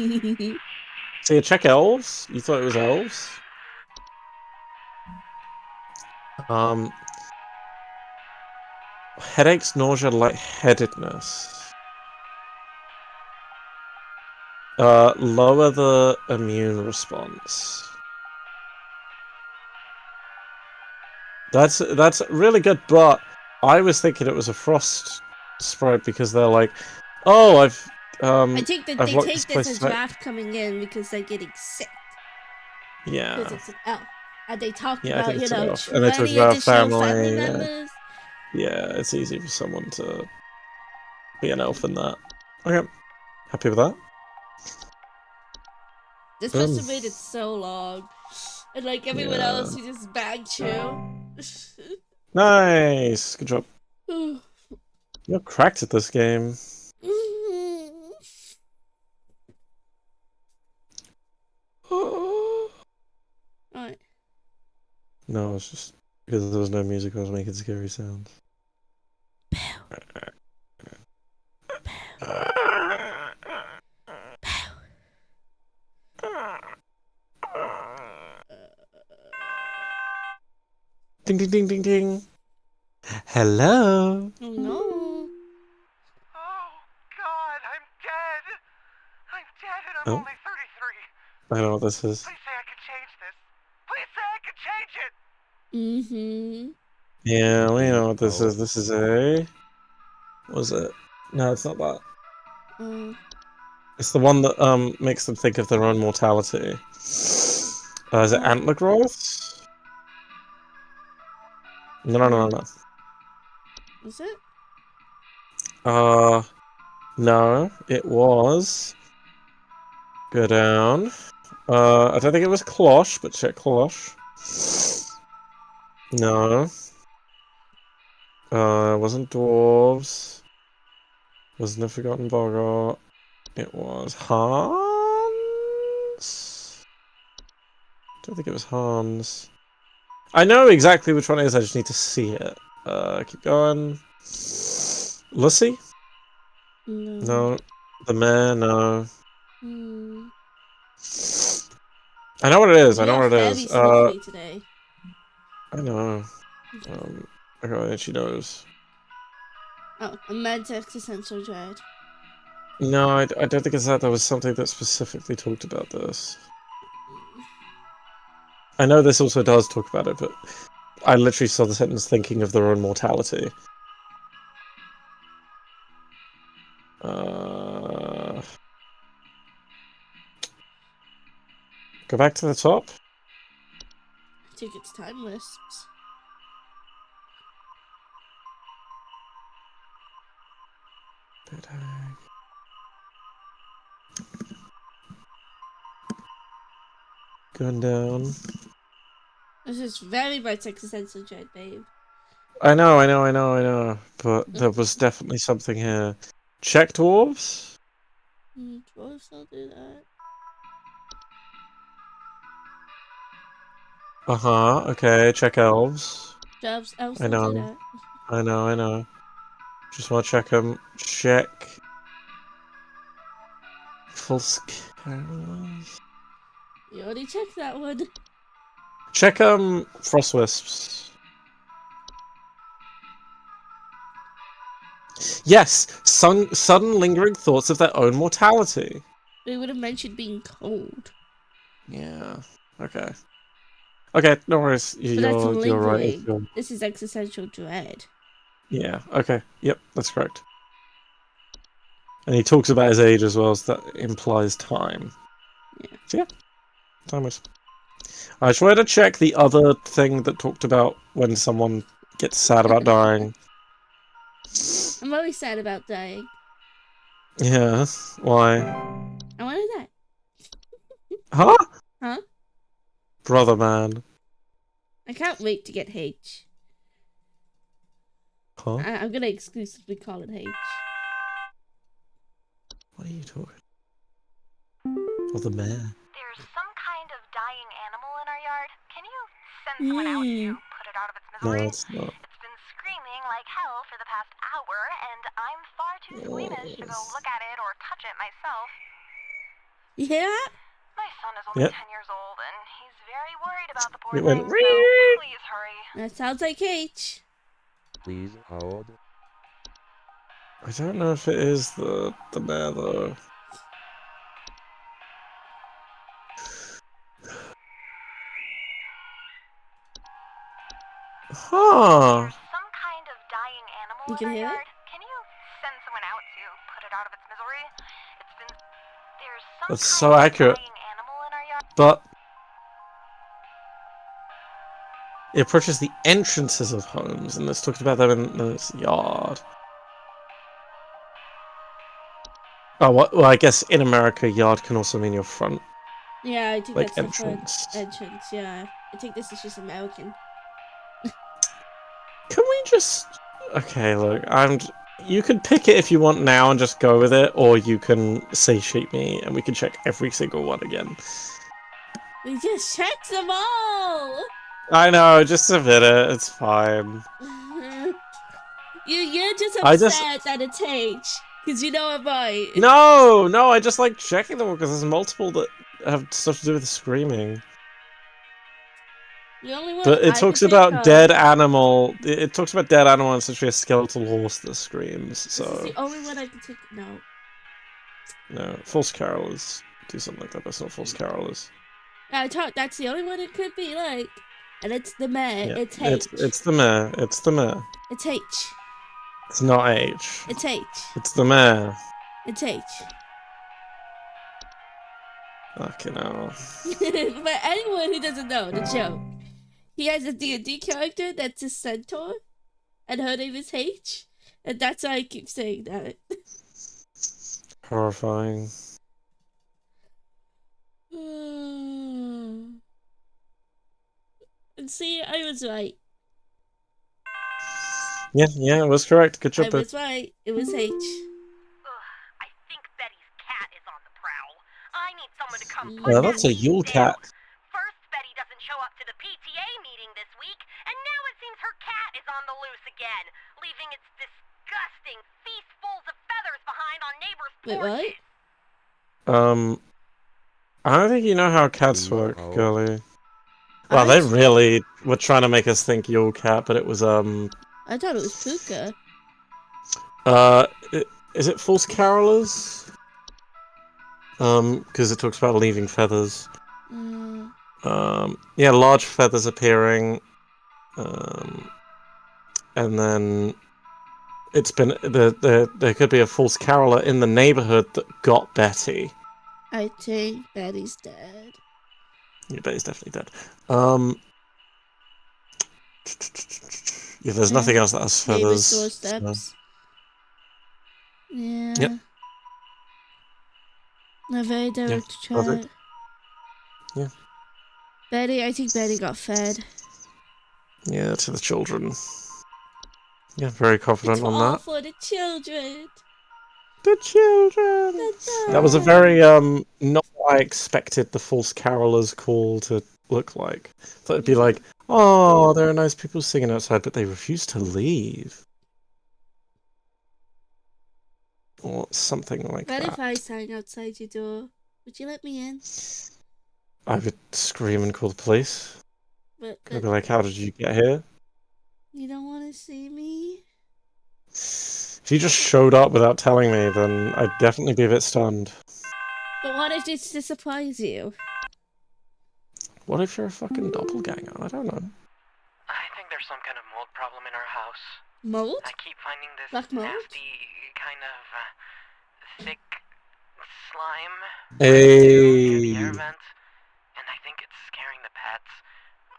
So you check elves? You thought it was elves? Headaches, nausea, lightheadedness. Lower the immune response. That's really good, but I was thinking it was a frost sprite because they're like, oh, I think that they take this as draft coming in because they're getting sick. Yeah. Because it's an elf. And they talk Yeah, about, and they talk many about additional family members. Yeah, it's easy for someone to be an elf in that. Okay, happy with that. This must have made it so long. And like everyone else, we just banged you. Nice, good job. You're cracked at this game. Alright. No, it's just because there was no music, I was making scary sounds. Ding ding ding ding ding. Hello. Oh no. Oh, God, I'm dead. I'm dead and I'm Oh. only 33. I know what this is. Please say I could change this. Please say I could change it. Mm-hmm. Yeah, we know what this is. This is a... What was it? No, it's not that. It's the one that makes them think of their own mortality. Is it antler growth? No. Was it? No, it was. Go down. I don't think it was Cloche, but check Cloche. No. It wasn't Dwarves. Wasn't a Forgotten Boggart. It was Hans? Don't think it was Hans. I know exactly which one it is, I just need to see it. Keep going. Lucy? No. The mare? No. I know what it is, I know what it is. Very today. I know. Okay, and she knows. Oh, a man's existential dread. No, I don't think it's that. There was something that specifically talked about this. I know this also does talk about it, but I literally saw the sentence thinking of their own mortality. Go back to the top. I think it's time wisps. Going down. This is very much existential dread, babe. I know. But there was definitely something here. Check dwarves? Dwarves don't do that. Okay, check elves. Elves I don't know. do that. I know. Just want to check them. Check. False carolers. You already checked that one. Check frost wisps. Yes, sudden lingering thoughts of their own mortality. They would have mentioned being cold. Yeah. Okay. Okay, no worries. But that's You're right. lingering. This is existential dread. Yeah. Okay. Yep, that's correct. And he talks about his age as well, so that implies time. Yeah. So yeah, time is. I just wanted to check the other thing that talked about when someone gets sad about dying. I'm always sad about dying. Yeah. Why? I want to die. Huh? Huh? Brother man. I can't wait to get H. Huh? I'm gonna exclusively call it H. What are you talking? Oh, the mare. There's some kind of dying animal in our yard. Can you send someone out to put it out of its misery? No, it's not. It's been screaming like hell for the past hour, and I'm far too squeamish to go look at it or touch it myself. Yeah? My son is only 10 years old, and he's very worried about the poor thing, so please hurry. That sounds like H. Please hold. I don't know if it is the mare though. Huh. There's some kind of dying animal You in can our hear yard. it? Can you send someone out to put it out of its misery? It's been... There's some That's kind so of accurate. dying animal in our yard. But it approaches the entrances of homes, and it's talked about them in this yard. Oh, well, I guess in America, yard can also mean your front, Yeah, I think like, that's the front entrance. entrance. Yeah, I think this is just American. Can we just... Okay, look, you can pick it if you want now and just go with it, or you can satiate me and we can check every single one again. We just checked them all. I know, just submit it, it's fine. You're just I just... upset that it's H, because you know I'm right. No, I just like checking them because there's multiple that have stuff to do with screaming. The only one But it I talks can think about of. dead animal. It talks about dead animal and essentially a skeletal horse that screams. This is So the only one I can think. No. no, false carolers do something like that. That's not false carolers. I thought that's the only one it could be like. And it's the mare. Yeah, It's H. it's the mare. It's the mare. It's H. It's not H. It's H. It's the mare. It's H. Fucking hell. For anyone who doesn't know the joke, he has a D&D character that's a centaur, and her name is H, and that's why I keep saying that. Horrifying. And see, I was right. Yeah, it was correct. Good I job, there. was right. It was H. I think Betty's cat is on the prowl. I need someone to come put Well, that that's a thing Yule down. cat. First, Betty doesn't show up to the PTA meeting this week, and now it seems her cat is on the loose again, leaving its disgusting feastfuls of feathers behind on neighbors' Wait, porches. what? I don't think you know how cats work, No. girly. Well, they really were trying to make us think Yule cat, but it was, I thought it was Puka. is it false carolers? Because it talks about leaving feathers. Yeah, large feathers appearing. And then it's been there could be a false caroler in the neighborhood that got Betty. I think Betty's dead. Yeah, Betty's definitely dead. Yeah, there's nothing else that has Neighbor's feathers. doorsteps. Yeah. Yep. A very direct perfect. chat. Yeah. Betty, I think Betty got fed. Yeah, to the children. Yeah, very confident It's on all that. for the children. The children. That was a very not what I expected the false carolers call to look like. Thought it'd be like, oh, there are nice people singing outside, but they refuse to leave. Or something like What that. if I sang outside your door? Would you let me in? I would scream and call the police. But I'd be like, how did you get here? you don't want to see me? If you just showed up without telling me, then I'd definitely be a bit stunned. But what if it's to surprise you? What if you're a fucking doppelganger? I don't know. I think there's some kind of mold problem in our house. Mold? I keep finding this Black mold? nasty kind of thick slime Hey. near the air vent, and I think it's scaring the pets.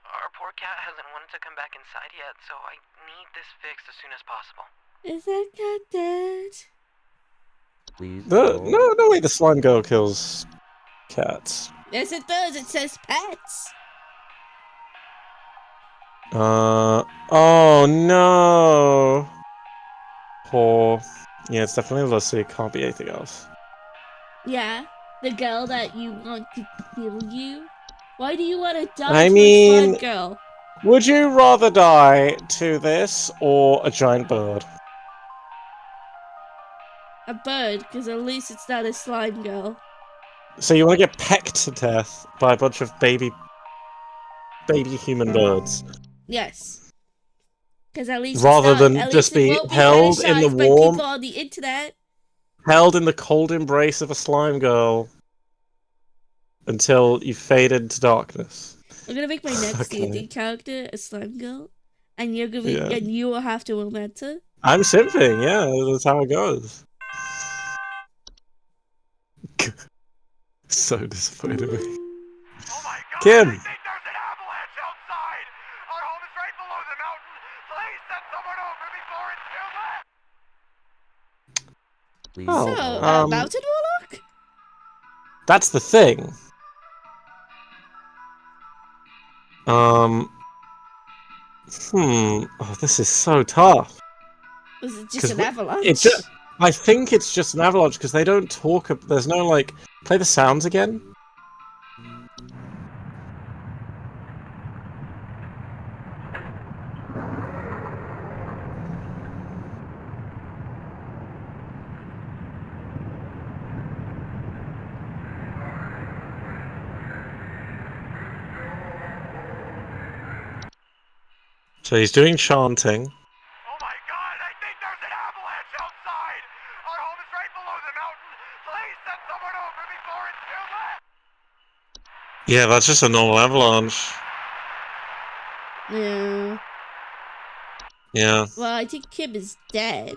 Our poor cat hasn't wanted to come back inside yet, so I need this fixed as soon as possible. Is that cat dead? Please. No way the slime girl kills cats. Yes, it does. It says pets. Oh no. Poor. Yeah, it's definitely Lucy. It can't be anything else. Yeah, the girl that you want to kill you. Why do you want to die I to a mean, slime girl? would you rather die to this or a giant bird? A bird, because at least it's not a slime girl. So you want to get pecked to death by a bunch of baby human birds, Yes. Because at least rather it's not, than at just least it be won't be held in the fetishized by warm, people on the internet. held in the cold embrace of a slime girl until you fade into darkness. I'm gonna make my next Okay. D&D character a slime girl, and you're gonna be, Yeah. and you will have to romance her. I'm simping, yeah, that's how it goes. So disappointed in me. Oh my god! Kim! I think there's an avalanche outside! Our home is right below the mountain! Please send someone over before it's too late! Please. Oh, So, um, mountain warlock? that's the thing. Oh, this is so tough. Was it just 'Cause an we- avalanche? I think it's just an avalanche because they don't talk. There's no like. Play the sounds again. So he's doing chanting. Oh my god, I think there's an avalanche outside! Our home is right below the mountain. Please send someone over before it's too late! Yeah, that's just a normal avalanche. Yeah. Yeah. Well, I think Kim is dead.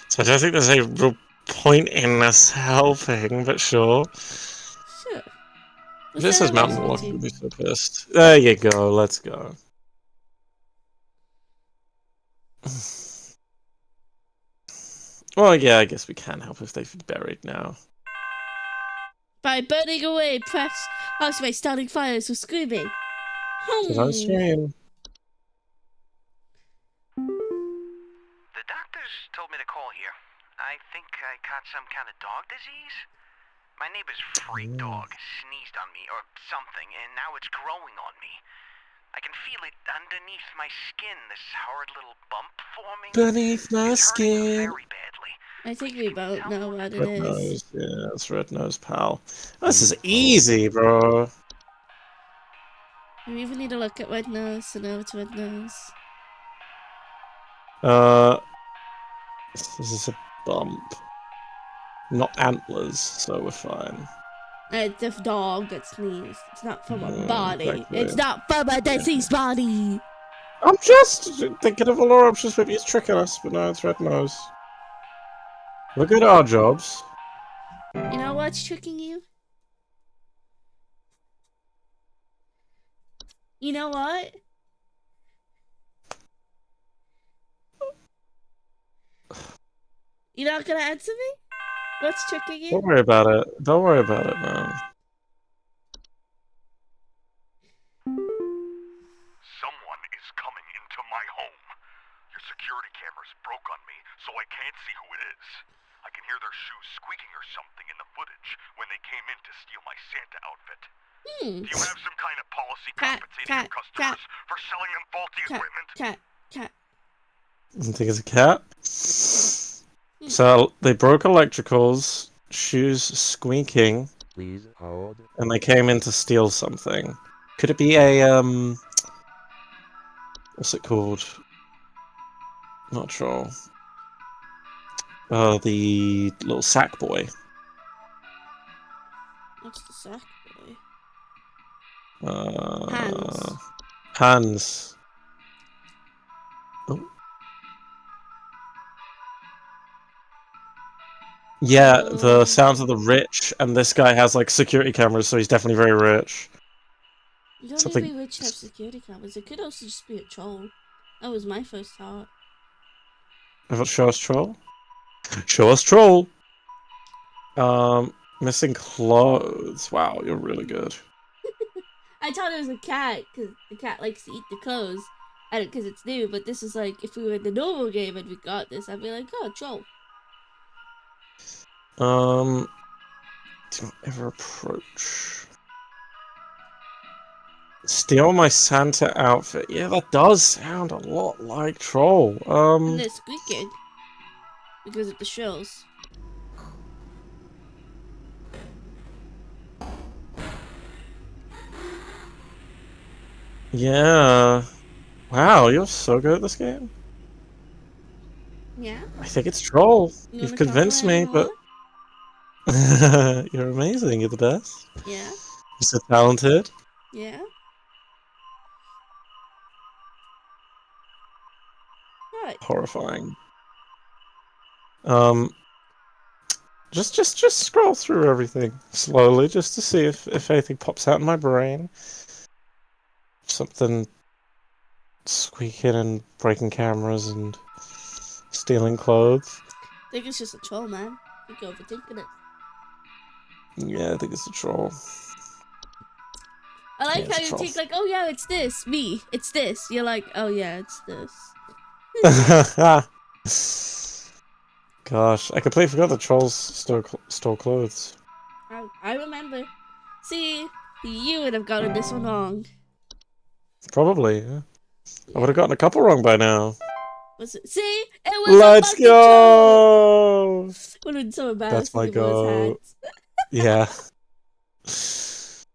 So I don't think there's a real point in us helping, but sure. Sure. What's This that is Mountain avalanche Walk. You'll routine? be so pissed. There you go. Let's go. Well, yeah, I guess we can help if they've been buried now. By burning away, press activate starting fires with screaming. So that's stream. The doctors told me to call here. I think I caught some kind of dog disease. My neighbor's freak dog sneezed on me or something, and now it's growing on me. I can feel it underneath my skin, this horrid little bump forming. Beneath my It's hurting skin. very badly. I think we both know what it Red is. nose, yeah, it's red nose, pal. This is easy, bro. We even need to look at red nose to know it's red nose. This is a bump. Not antlers, so we're fine. It's a dog that sneezed. It's not from a body. Exactly. It's not from a deceased body. I'm just thinking of Allure options. Maybe he's tricking us, but no, it's red nose. We're good at our jobs. You know what's tricking you? You know what? You're not gonna answer me? What's tricking you? Don't worry about it. Don't worry about it, man. Someone is coming into my home. Your security cameras broke on me, so I can't see who it is. I can hear their shoes squeaking or something in the footage when they came in to steal my Santa outfit. Do you have some kind of policy compensating your customers for selling them faulty equipment? Cat. I think it's a cat. So they broke electricals, shoes squeaking, Please hold. and they came in to steal something. Could it be a what's it called? Not sure. The little sack boy. What's the sack boy? Hands. Hands. Oh. Yeah, the sounds of the rich, and this guy has like security cameras, so he's definitely very rich. You don't Something- need to be rich to have security cameras. It could also just be a troll. That was my first thought. I thought show us troll. Show us troll. Missing clothes. Wow, you're really good. I thought it was a cat because the cat likes to eat the clothes, and because it's new. But this is like if we were in the normal game and we got this, I'd be like, oh, troll. Do not ever approach. Steal my Santa outfit. Yeah, that does sound a lot like troll. And they're squeaking because of the shells. Yeah. Wow, you're so good at this game. Yeah. I think it's troll. You You've wanna convinced me, compliment but you're amazing. You're the best. Yeah. You're so talented. Yeah. Right. Horrifying. Just scroll through everything slowly, just to see if anything pops out in my brain. Something squeaking and breaking cameras and stealing clothes. think it's just a troll, man. I think you're overthinking it. Yeah, I think it's a troll. I like Yeah, it's how a you troll. think like, oh yeah, it's this. Me, it's this. You're like, oh yeah, it's this. Gosh, I completely forgot that trolls stole clothes. I remember. See, you would have gotten this one wrong. Probably, yeah. I would Yeah. have gotten a couple wrong by now. Was it? See, it was a Let's fucking troll. go! Would have been so That's embarrassing my if it was go. hats. Yeah. It's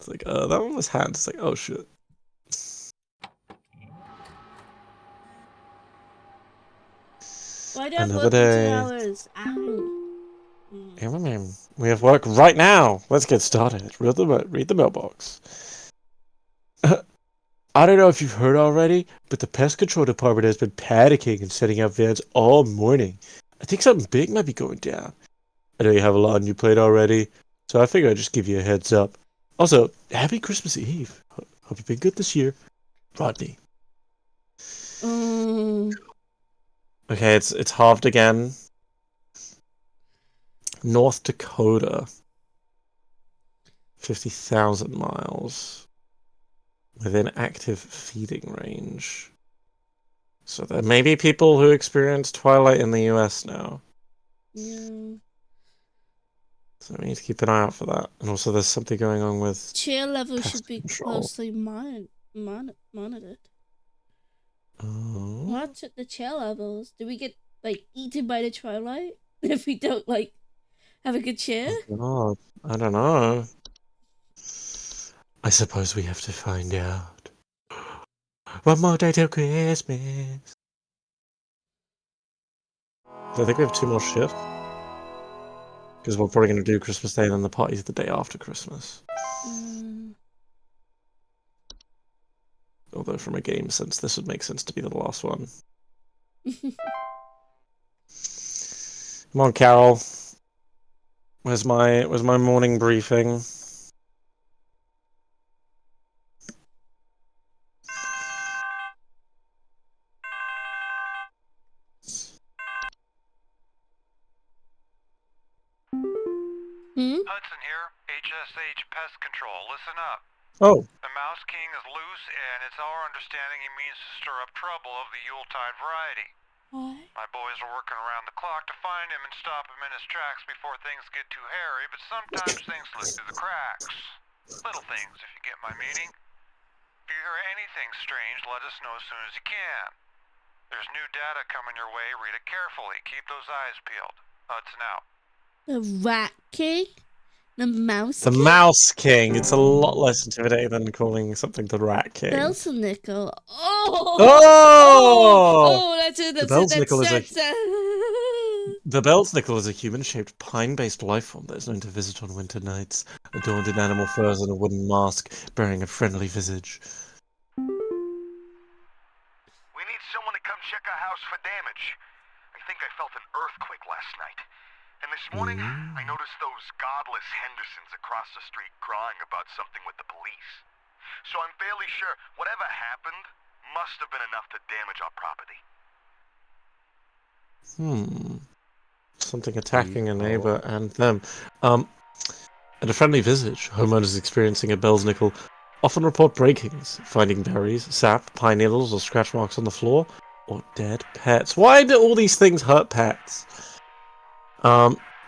like, that one was hands. It's like, oh shit. Why do I have Another work in 2 day. hours? Ow. We have work right now. Let's get started. Read the mailbox. I don't know if you've heard already, but the pest control department has been panicking and setting out vans all morning. I think something big might be going down. I know you have a lot on your plate already, so I figured I'd just give you a heads up. Also, happy Christmas Eve. Hope you've been good this year. Rodney. Okay, it's halved again. North Dakota. 50,000 miles. Within active feeding range. So there may be people who experience twilight in the US now. Yeah. So we need to keep an eye out for that. And also there's something going on with Chill levels pest should be control. closely monitored. Oh. What's at the chill levels? Do we get like eaten by the twilight if we don't like have a good cheer? God, I don't know. I suppose we have to find out. One more day till Christmas. I think we have 2 more shifts. Because we're probably going to do Christmas Day and then the party's the day after Christmas. Although from a game sense, this would make sense to be the last one. Come on, Carol. Where's my morning briefing? Hudson here, HSH Pest Control. Listen up. Oh. The Mouse King is loose, and it's our understanding he means to stir up trouble of the Yuletide variety. What? My boys are working around the clock to find him and stop him in his tracks before things get too hairy, but sometimes things slip through the cracks. Little things, if you get my meaning. If you hear anything strange, let us know as soon as you can. There's new data coming your way. Read it carefully. Keep those eyes peeled. Hudson out. The Rat King? The Mouse The King? Mouse King. It's a lot less intimidating than calling something the Rat King. Belsenickel. Oh! Oh! That's it. The Belsenickel is a human-shaped pine-based life form that is known to visit on winter nights, adorned in animal furs and a wooden mask, bearing a friendly visage. We need someone to come check our house for damage. I think I felt an earthquake last night. And this morning, I noticed those godless Hendersons across the street crying about something with the police. So I'm fairly sure whatever happened must have been enough to damage our property. Something attacking a neighbor and them. And a friendly visage. Homeowners experiencing a Belsenickel often report breakings, finding berries, sap, pine needles, or scratch marks on the floor, or dead pets. Why do all these things hurt pets?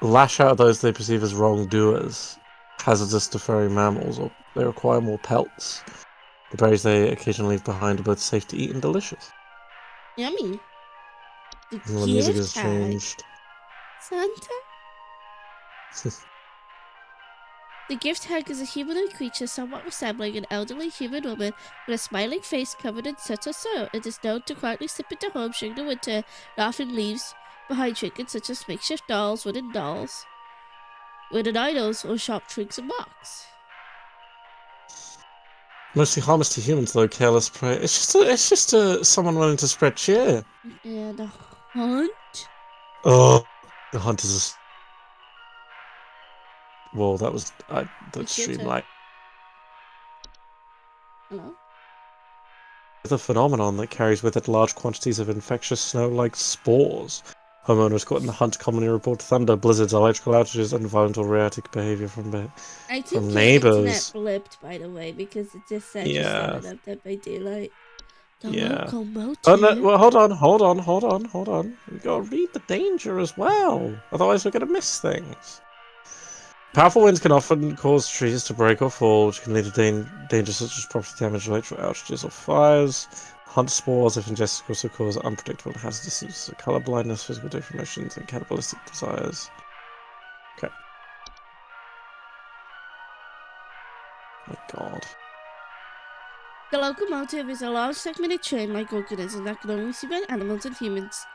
Lash out at those they perceive as wrongdoers, hazardous to furry mammals, or they require more pelts. The berries they occasionally leave behind are both safe to eat and delicious. Yummy. The music gift has tag. changed. Santa? The gift hag is a humanoid creature somewhat resembling an elderly human woman with a smiling face covered in such a so. It is known to quietly slip into homes during the winter and often leaves behind trinkets such as makeshift dolls, wooden idols, or sharp twigs and marks. Mostly harmless to humans, though careless prey. It's just someone willing to spread cheer. And the hunt? Oh, the hunt is Well, that was that streamlight. Hello? The phenomenon that carries with it large quantities of infectious snow-like spores. Homeowners caught in the hunt commonly report thunder, blizzards, electrical outages, and violent or erratic behavior from I think your neighbors. internet blipped, by the way, because it just said you Yeah. started up Dead by Daylight. The Yeah. local motive. Oh, no, well, hold on. We gotta read the danger as well. Otherwise, we're gonna miss things. Powerful winds can often cause trees to break or fall, which can lead to dangers such as property damage, electrical outages, or fires. Hunt spores, if ingested, also cause unpredictable and hazardous symptoms of color blindness, physical deformations, and cannibalistic desires. Okay. Oh my god. The locomotive is a large segmented train-like organism that can only be seen by animals and humans,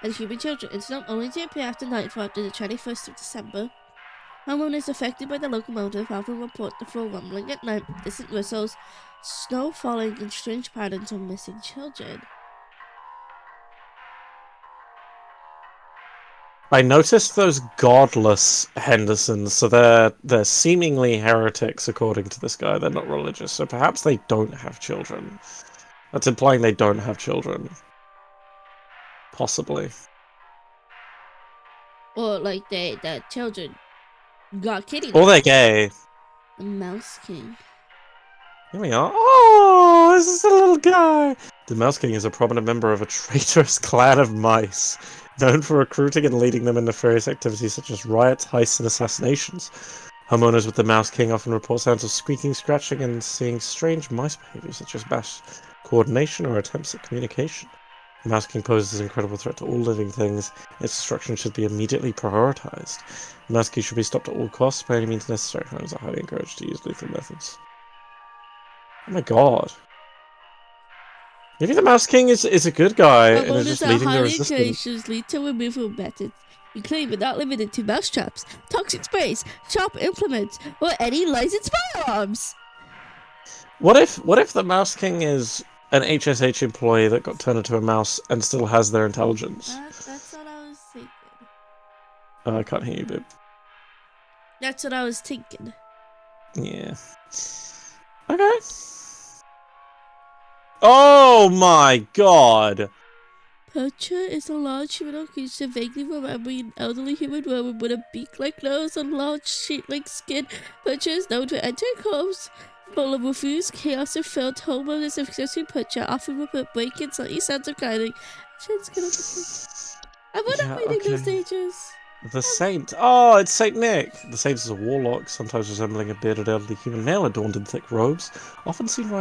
and human children. It's not only to appear after nightfall after the 21st of December. Homeowners affected by the locomotive often report the full rumbling at night, distant whistles, snow falling, and strange patterns of missing children. I noticed those godless Hendersons, so they're seemingly heretics according to this guy. They're not religious, so perhaps they don't have children. That's implying they don't have children. Possibly. Or like the children got kidnapped. Or they're gay. The Mouse King. Here we are. Oh, this is a little guy. The Mouse King is a prominent member of a traitorous clan of mice, known for recruiting and leading them in nefarious activities such as riots, heists, and assassinations. Homeowners with the Mouse King often report sounds of squeaking, scratching, and seeing strange mice behavior such as mass coordination or attempts at communication. The Mouse King poses an incredible threat to all living things. Its destruction should be immediately prioritized. The Mouse King should be stopped at all costs by any means necessary. Homeowners are highly encouraged to use lethal methods. Oh my god. Maybe the Mouse King is a good guy and is just leading the resistance. Lead to removal methods, including but not limited to mouse traps, toxic sprays, sharp implements, or any licensed firearms. What if the Mouse King is an HSH employee that got turned into a mouse and still has their intelligence? That's what I was thinking. I can't hear you, babe. That's what I was thinking. Yeah. Okay. Oh my god! Percha is a large humanoid creature vaguely resembling an elderly human woman with a beak-like nose and large sheet-like skin. Percha is known to enter homes full of refused chaos and filled. Homeowners of accessory Percha often report break-ins, slightly sounds of grinding. I'm not reading those dangers. The Saint. Oh, it's Saint Nick. The Saint is a warlock, sometimes resembling a bearded elderly human male adorned in thick robes, often seen